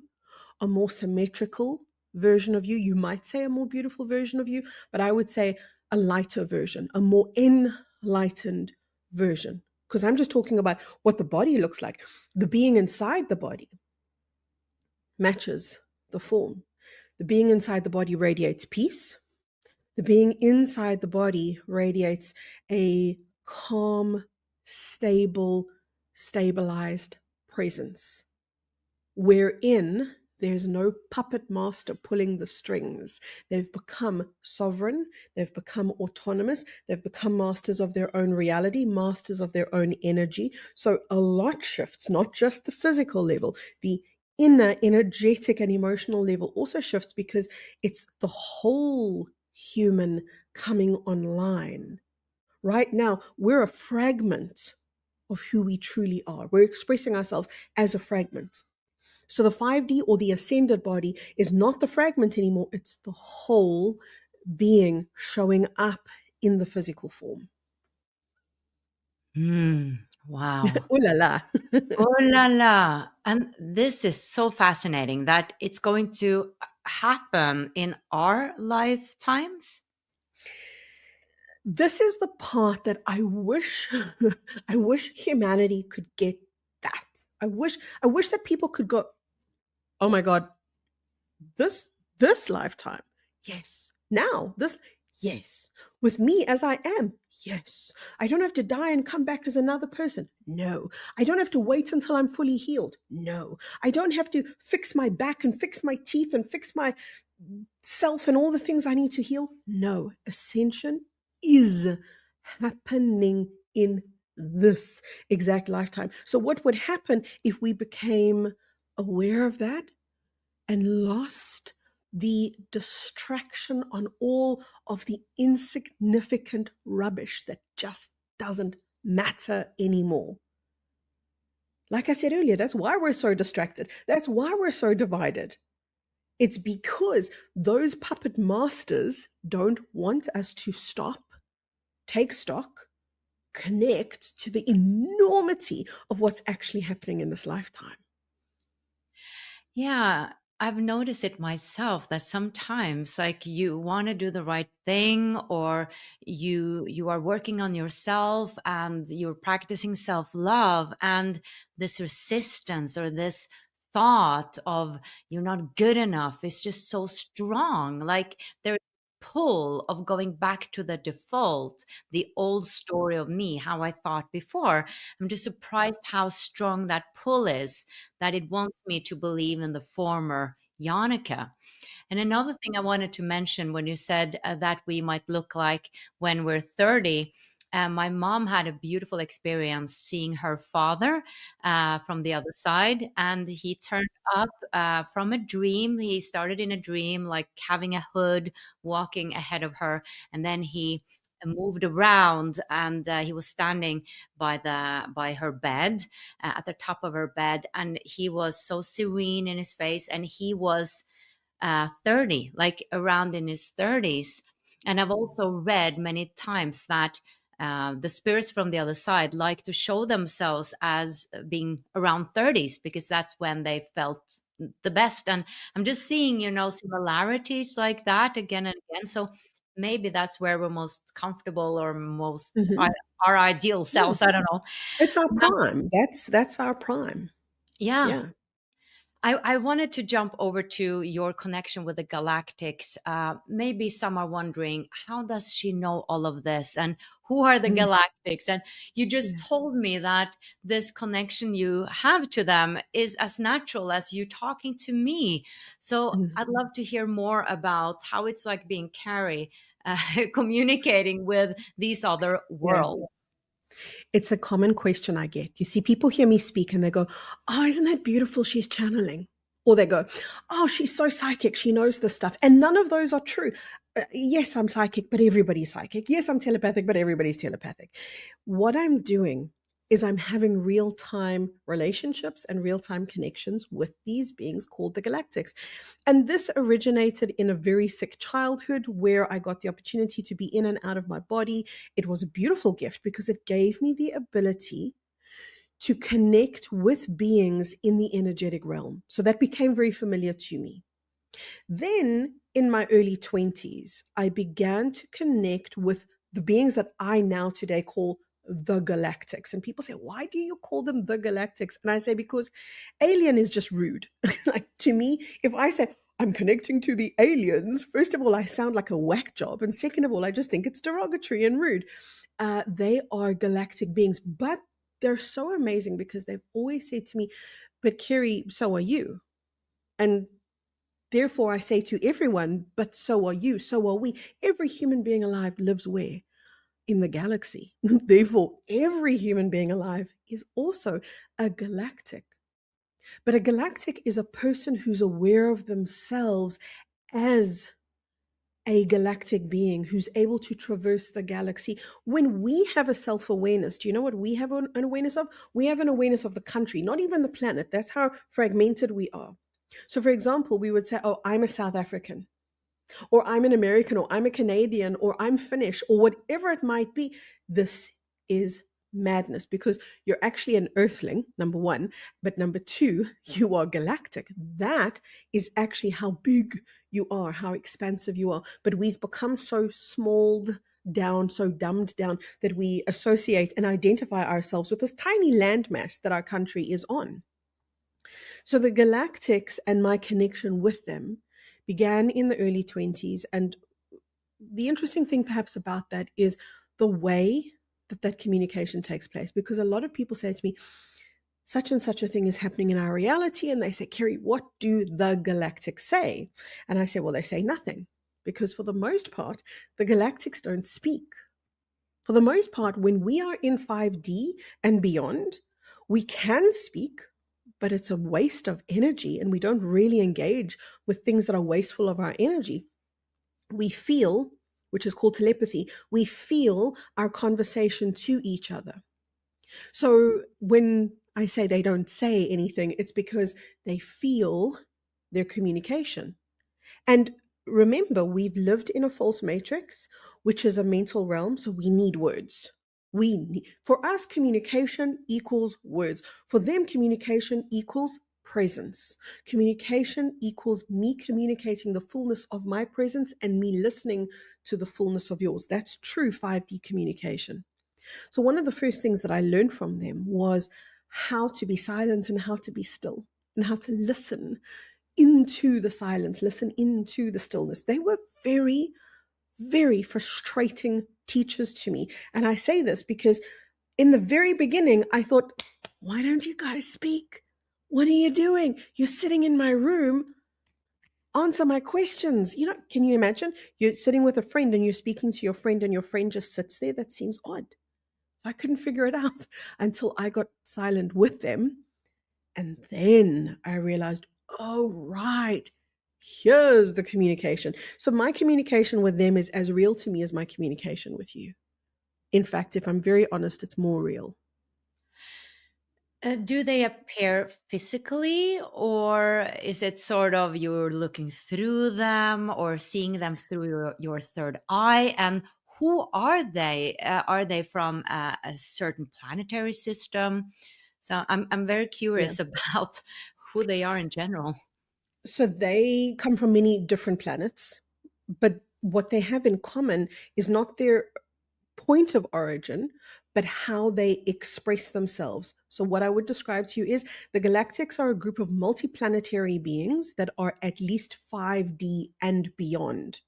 a more symmetrical version of you. You might say a more beautiful version of you, but I would say a lighter version, a more enlightened version. Because I'm just talking about what the body looks like. The being inside the body matches the form. The being inside the body radiates peace. The being inside the body radiates a calm, stable, stabilized presence, wherein there's no puppet master pulling the strings. They've become sovereign. They've become autonomous. They've become masters of their own reality, masters of their own energy. So a lot shifts, not just the physical level. The inner energetic and emotional level also shifts because it's the whole human coming online. Right now, we're a fragment of who we truly are. We're expressing ourselves as a fragment. So the 5D or the ascended body is not the fragment anymore. It's the whole being showing up in the physical form. Wow. Ooh la la. Oh la la. And this is so fascinating that it's going to happen in our lifetimes. This is the part that I wish humanity could get that. I wish that people could go, oh my God, this lifetime. Yes. Now, yes. With me as I am. Yes. I don't have to die and come back as another person. No. I don't have to wait until I'm fully healed. No. I don't have to fix my back and fix my teeth and fix my self and all the things I need to heal. No. Ascension is happening in this exact lifetime. So, what would happen if we became aware of that and lost the distraction on all of the insignificant rubbish that just doesn't matter anymore? Like I said earlier, that's why we're so distracted. That's why we're so divided. It's because those puppet masters don't want us to stop, take stock, connect to the enormity of what's actually happening in this lifetime. Yeah, I've noticed it myself that sometimes like you want to do the right thing, or you are working on yourself and you're practicing self-love, and this resistance or this thought of you're not good enough is just so strong. Like there's a pull of going back to the default, the old story of me, how I thought before. I'm just surprised how strong that pull is, that it wants me to believe in the former Jannica. And another thing I wanted to mention when you said that we might look like when we're 30, my mom had a beautiful experience seeing her father from the other side. And he turned up from a dream. He started in a dream, like having a hood, walking ahead of her. And then he moved around, and he was standing by her bed, at the top of her bed, and he was so serene in his face, and he was 30, like around in his 30s. And I've also read many times that the spirits from the other side like to show themselves as being around 30s because that's when they felt the best. And I'm just seeing, similarities like that again and again. So maybe that's where we're most comfortable, or most Mhm. our ideal Yeah, selves. I don't know. it's our Now, prime. That's our prime. yeah. Yeah. I wanted to jump over to your connection with the galactics. Maybe some are wondering, how does she know all of this? And who are the Mm, galactics? And you just yeah. told me that this connection you have to them is as natural as you talking to me. So Mm, I'd love to hear more about how it's like being Carrie, communicating with these other yeah. worlds. It's a common question I get. You see, people hear me speak and they go, "Oh, isn't that beautiful? She's channeling." Or they go, "Oh, she's so psychic. She knows this stuff." And none of those are true. Yes, I'm psychic, but everybody's psychic. Yes, I'm telepathic, but everybody's telepathic. What I'm doing is I'm having real time relationships and real time connections with these beings called the galactics. And this originated in a very sick childhood where I got the opportunity to be in and out of my body. It was a beautiful gift because it gave me the ability to connect with beings in the energetic realm. So that became very familiar to me. Then in my early 20s, I began to connect with the beings that I now today call the galactics. And people say, "Why do you call them the galactics?" And I say, because alien is just rude. Like to me, if I say, "I'm connecting to the aliens," first of all, I sound like a whack job. And second of all, I just think it's derogatory and rude. They are galactic beings, but they're so amazing because they've always said to me, "But Kerry, so are you." And therefore, I say to everyone, "But so are you, so are we." Every human being alive lives where? In the galaxy. Therefore, every human being alive is also a galactic. But a galactic is a person who's aware of themselves as a galactic being who's able to traverse the galaxy. When we have a self awareness, do you know what we have an awareness of? We have an awareness of the country, not even the planet. That's how fragmented we are. So, for example, we would say, "Oh, I'm a South African," or "I'm an American," or "I'm a Canadian," or "I'm Finnish," or whatever it might be. This is madness because you're actually an earthling, number one, but number two, you are galactic. That is actually how big you are, how expansive you are. But we've become so smalled down, so dumbed down that we associate and identify ourselves with this tiny landmass that our country is on. So the galactics and my connection with them began in the early 20s. And the interesting thing, perhaps, about that is the way that that communication takes place. Because a lot of people say to me, "Such and such a thing is happening in our reality." And they say, "Kerry, what do the galactics say?" And I say, "Well, they say nothing." Because for the most part, the galactics don't speak. For the most part, when we are in 5D and beyond, we can speak, but it's a waste of energy and we don't really engage with things that are wasteful of our energy. We feel, which is called telepathy, we feel our conversation to each other. So when I say they don't say anything, it's because they feel their communication. And remember, we've lived in a false matrix, which is a mental realm, so we need words. For us, communication equals words. For them, communication equals presence. Communication equals me communicating the fullness of my presence and me listening to the fullness of yours. That's true 5D communication. So one of the first things that I learned from them was how to be silent and how to be still and how to listen into the silence, listen into the stillness. They were very, very frustrating teachers to me. And I say this because in the very beginning, I thought, why don't you guys speak? What are you doing? You're sitting in my room. Answer my questions. Can you imagine? You're sitting with a friend and you're speaking to your friend and your friend just sits there. That seems odd. So I couldn't figure it out until I got silent with them. And then I realized, oh, right, here's the communication. So my communication with them is as real to me as my communication with you. In fact, if I'm very honest, it's more real. Do they appear physically, or is it sort of you're looking through them or seeing them through your third eye? And who are they? Are they from a certain planetary system? So I'm very curious about who they are in general. So they come from many different planets, but what they have in common is not their point of origin, but how they express themselves. So what I would describe to you is the galactics are a group of multiplanetary beings that are at least 5D and beyond.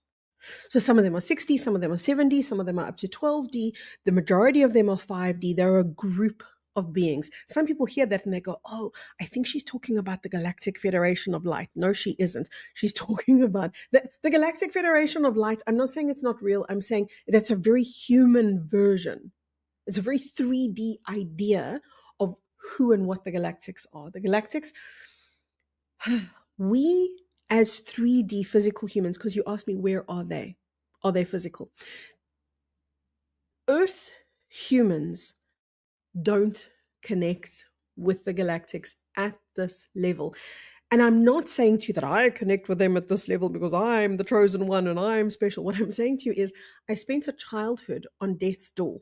So some of them are 60, some of them are 70, some of them are up to 12D. The majority of them are 5D. They're a group of beings. Some people hear that and they go, oh, I think she's talking about the Galactic Federation of Light. No, she isn't. She's talking about the Galactic Federation of Light. I'm not saying it's not real. I'm saying that's a very human version. It's a very 3D idea of who and what the galactics are. The galactics, we as 3D physical humans, because you asked me, where are they? Are they physical? Earth humans don't connect with the galactics at this level. And I'm not saying to you that I connect with them at this level because I'm the chosen one and I'm special. What I'm saying to you is I spent a childhood on death's door.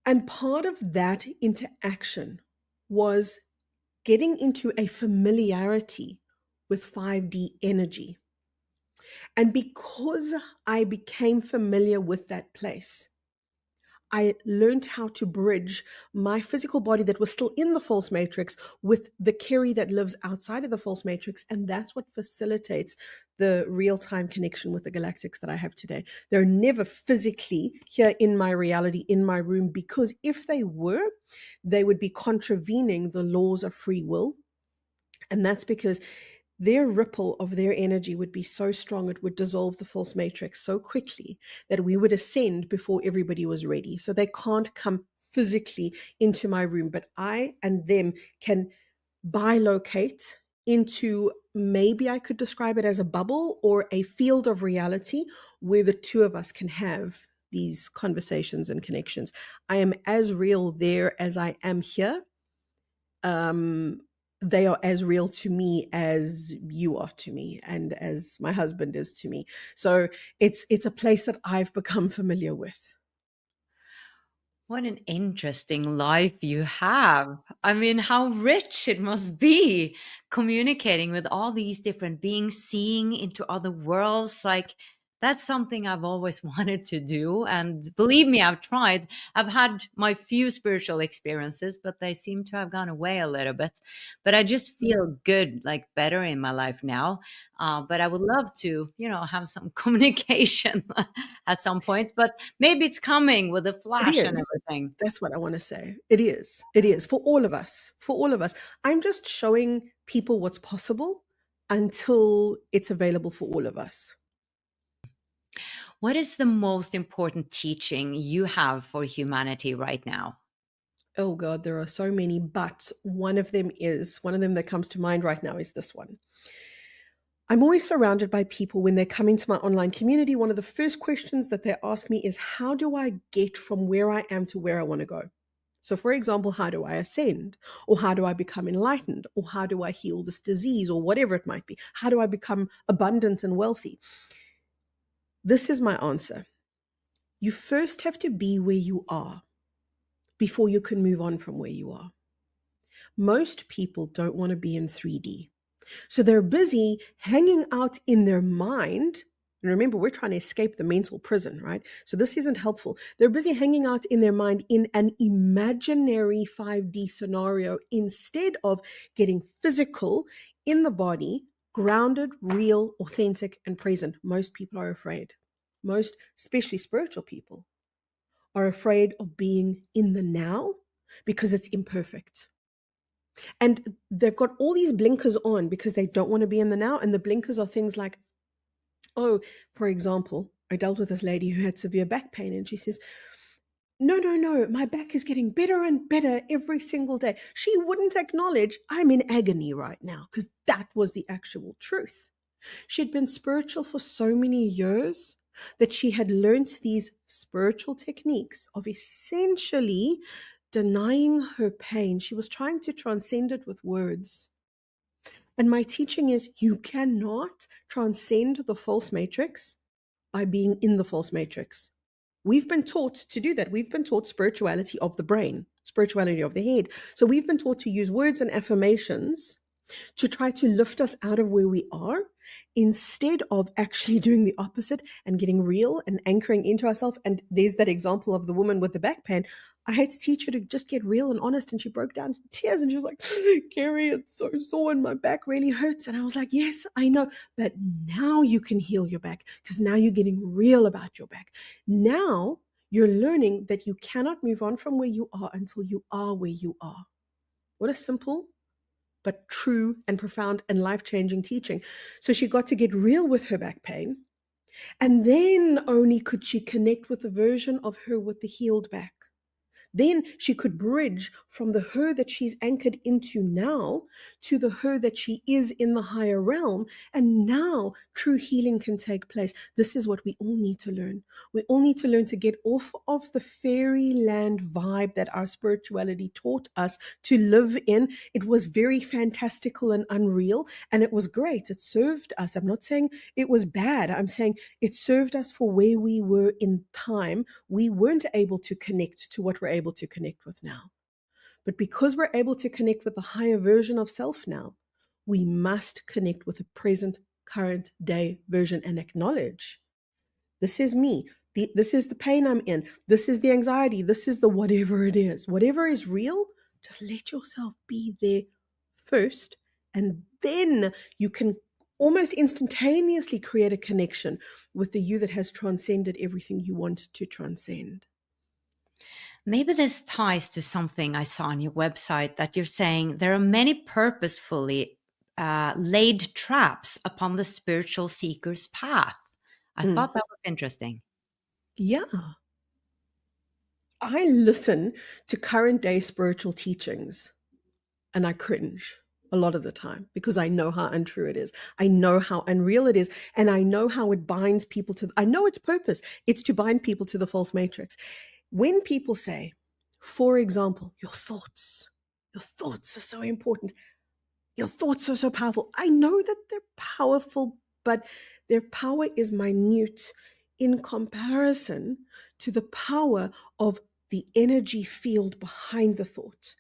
And part of that interaction was getting into a familiarity with 5D energy. And because I became familiar with that place, I learned how to bridge my physical body that was still in the false matrix with the Kerry that lives outside of the false matrix. And that's what facilitates the real-time connection with the galactics that I have today. They're never physically here in my reality, in my room, because if they were, they would be contravening the laws of free will. And that's because their ripple of their energy would be so strong, it would dissolve the false matrix so quickly that we would ascend before everybody was ready. So they can't come physically into my room, but I and them can bilocate into, maybe I could describe it as a bubble or a field of reality where the two of us can have these conversations and connections. I am as real there as I am here. They are as real to me as you are to me and as my husband is to me. So it's a place that I've become familiar with. What an interesting life you have. I mean, how rich it must be communicating with all these different beings, seeing into other worlds. Like, that's something I've always wanted to do. And believe me, I've tried. I've had my few spiritual experiences, but they seem to have gone away a little bit. But I just feel good, like better in my life now. But I would love to, have some communication at some point. But maybe it's coming with a flash and everything. That's what I want to say. It is. It is for all of us. For all of us. I'm just showing people what's possible until it's available for all of us. What is the most important teaching you have for humanity right now? Oh God, there are so many, but one of them that comes to mind right now is this one. I'm always surrounded by people when they come into my online community. One of the first questions that they ask me is, how do I get from where I am to where I want to go? So, for example, how do I ascend? Or how do I become enlightened? Or how do I heal this disease? Or whatever it might be. How do I become abundant and wealthy? This is my answer. You first have to be where you are before you can move on from where you are. Most people don't want to be in 3D. So they're busy hanging out in their mind. And remember, we're trying to escape the mental prison, right? So this isn't helpful. They're busy hanging out in their mind in an imaginary 5D scenario instead of getting physical in the body, grounded, real, authentic, and present. Most people are afraid. Most, especially spiritual people, are afraid of being in the now because it's imperfect. And they've got all these blinkers on because they don't want to be in the now. And the blinkers are things like, oh, for example, I dealt with this lady who had severe back pain, and she says, no, my back is getting better and better every single day. She wouldn't acknowledge I'm in agony right now, because that was the actual truth. She'd been spiritual for so many years that she had learned these spiritual techniques of essentially denying her pain. She was trying to transcend it with words. And my teaching is, you cannot transcend the false matrix by being in the false matrix. We've been taught to do that. We've been taught spirituality of the brain, spirituality of the head. So we've been taught to use words and affirmations to try to lift us out of where we are, instead of actually doing the opposite and getting real and anchoring into ourselves. And there's that example of the woman with the back pain. I had to teach her to just get real and honest, and she broke down in tears and she was like, Kerry, it's so sore and my back really hurts. And I was like, yes, I know, but now you can heal your back, because now you're getting real about your back. Now you're learning that you cannot move on from where you are until you are where you are. What a simple but true and profound and life-changing teaching. So she got to get real with her back pain, and then only could she connect with the version of her with the healed back. Then she could bridge from the her that she's anchored into now to the her that she is in the higher realm. And now true healing can take place. This is what we all need to learn. We all need to learn to get off of the fairyland vibe that our spirituality taught us to live in. It was very fantastical and unreal, and it was great. It served us. I'm not saying it was bad. I'm saying it served us for where we were in time. We weren't able to connect to what we're able to connect with now. But because we're able to connect with the higher version of self now, we must connect with the present, current day version and acknowledge, this is me. This is the pain I'm in. This is the anxiety. This is the whatever it is. Whatever is real, just let yourself be there first. And then you can almost instantaneously create a connection with the you that has transcended everything you want to transcend. Maybe this ties to something I saw on your website, that you're saying there are many purposefully laid traps upon the spiritual seeker's path. I thought that was interesting. Yeah. I listen to current day spiritual teachings and I cringe a lot of the time, because I know how untrue it is. I know how unreal it is. And I know how it binds people to, I know its purpose. It's to bind people to the false matrix. When people say, for example, your thoughts are so important. Your thoughts are so powerful. I know that they're powerful, but their power is minute in comparison to the power of the energy field behind the thought.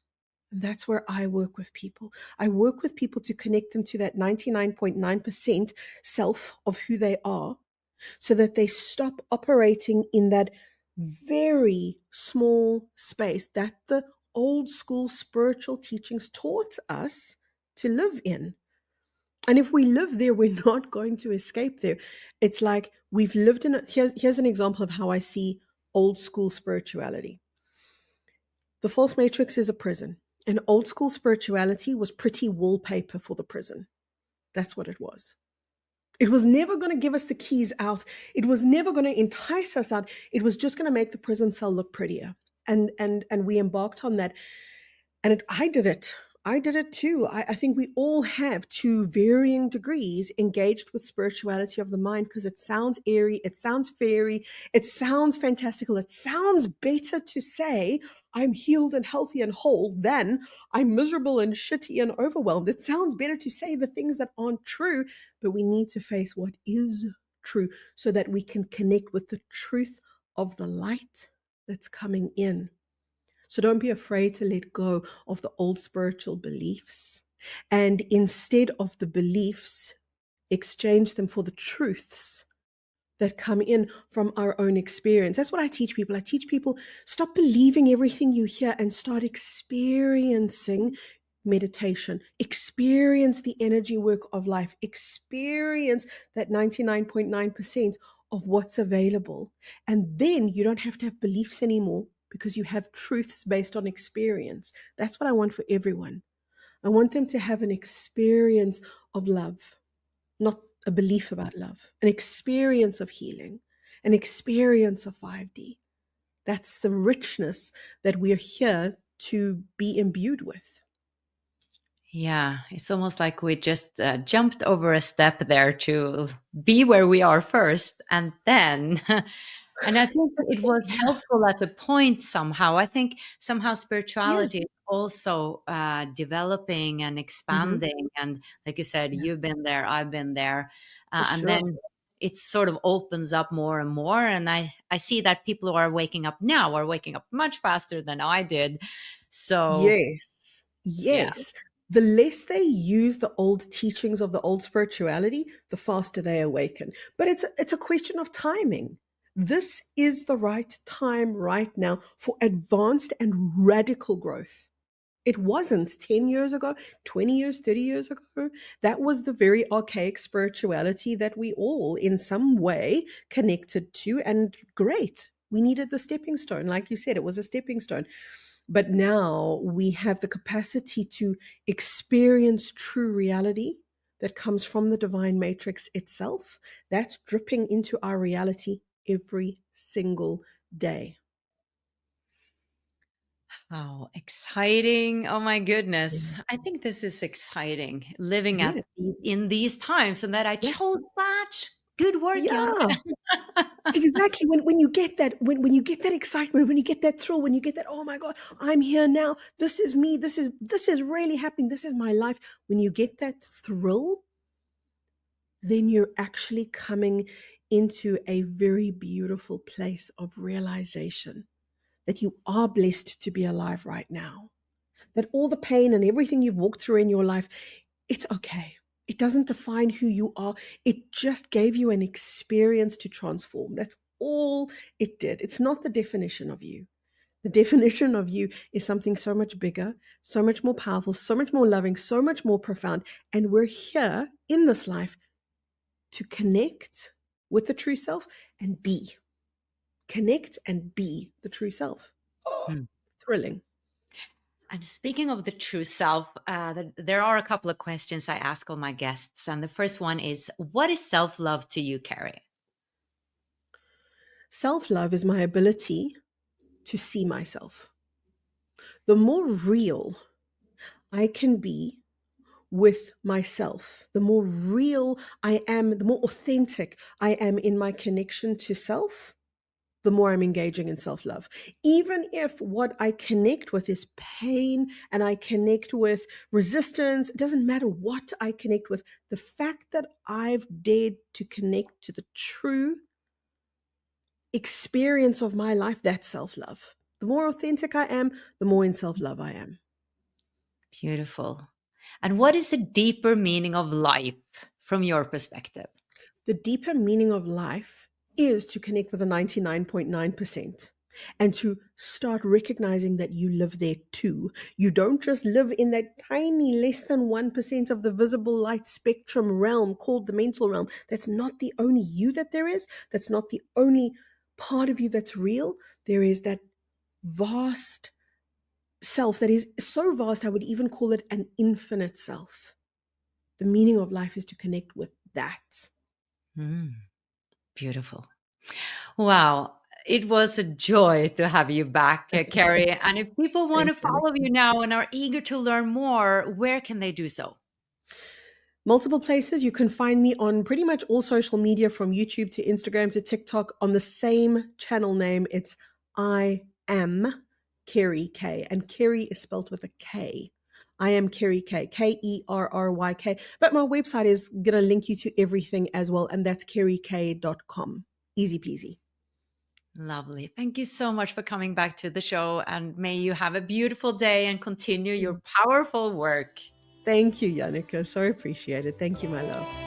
And that's where I work with people. I work with people to connect them to that 99.9% self of who they are, so that they stop operating in that very small space that the old school spiritual teachings taught us to live in. And if we live there, we're not going to escape there. It's like we've lived in here's an example of how I see old school spirituality. The false matrix is a prison, and old school spirituality was pretty wallpaper for the prison. That's what it was. It was never going to give us the keys out. It was never going to entice us out. It was just going to make the prison cell look prettier. And we embarked on that. And I did it. I did it too. I think we all have, to varying degrees, engaged with spirituality of the mind, because it sounds airy, it sounds fairy, it sounds fantastical. It sounds better to say I'm healed and healthy and whole than I'm miserable and shitty and overwhelmed. It sounds better to say the things that aren't true, but we need to face what is true so that we can connect with the truth of the light that's coming in. So don't be afraid to let go of the old spiritual beliefs, and instead of the beliefs, exchange them for the truths that come in from our own experience. That's what I teach people. I teach people, stop believing everything you hear and start experiencing meditation, experience the energy work of life, experience that 99.9% of what's available. And then you don't have to have beliefs anymore, because you have truths based on experience. That's what I want for everyone. I want them to have an experience of love, not a belief about love, an experience of healing, an experience of 5D. That's the richness that we're here to be imbued with. Yeah, it's almost like we just jumped over a step there to be where we are first, and then and I think it was Yeah, helpful at the point somehow. I think somehow yeah, spirituality is also developing and hmm, expanding. And like you said, yeah, you've been there, I've been there. for And sure. then it sort of opens up more and more. And I see that people who are waking up now are waking up much faster than I did. So, Yes, yeah. yes. The less they use the old teachings of the old spirituality, the faster they awaken. But it's a question of timing. This is the right time right now for advanced and radical growth. It wasn't 10 years ago, 20 years, 30 years ago. That was the very archaic spirituality that we all, in some way, connected to. And great. We needed the stepping stone. Like you said, it was a stepping stone. But now we have the capacity to experience true reality that comes from the divine matrix itself. That's dripping into our reality every single day. Oh, exciting. Oh my goodness. Yeah. I think this is exciting living Yeah. in these times, and that I Yeah. chose that. Good work, Jan. Yeah. Exactly. When you get that, when you get that excitement, when you get that thrill, when you get that, oh my God, I'm here now. This is me. This is really happening. This is my life. When you get that thrill, then you're actually coming into a very beautiful place of realization that you are blessed to be alive right now. That all the pain and everything you've walked through in your life, it's okay. It doesn't define who you are. It just gave you an experience to transform. That's all it did. It's not the definition of you. The definition of you is something so much bigger, so much more powerful, so much more loving, so much more profound. And we're here in this life to connect with the true self and be. Connect and be the true self. Oh, Hmm. thrilling. And speaking of the true self, there are a couple of questions I ask all my guests. And the first one is, what is self love to you, Kerry? Self love is my ability to see myself. The more real I can be with myself, the more real I am, the more authentic I am in my connection to self, the more I'm engaging in self love. Even if what I connect with is pain and I connect with resistance, it doesn't matter what I connect with. The fact that I've dared to connect to the true experience of my life, that's self love. The more authentic I am, the more in self love I am. Beautiful. And what is the deeper meaning of life from your perspective? The deeper meaning of life is to connect with the 99.9% and to start recognizing that you live there too. You don't just live in that tiny less than 1% of the visible light spectrum realm called the mental realm. That's not the only you that there is. That's not the only part of you that's real. There is that vast self that is so vast, I would even call it an infinite self. The meaning of life is to connect with that. Mm, beautiful. Wow. It was a joy to have you back, Kerry. And if people want to Thanks, follow Annika. you now and are eager to learn more, where can they do so? Multiple places. You can find me on pretty much all social media, from YouTube to Instagram to TikTok, on the same channel name. It's I am Kerry K, and Kerry is spelled with a K. I am Kerry K, Kerryk. But my website is going to link you to everything as well, and that's kerryk.com. Easy peasy. Lovely. Thank you so much for coming back to the show, and may you have a beautiful day and continue your powerful work. Thank you, Yannicka. So appreciated. Thank you, my love.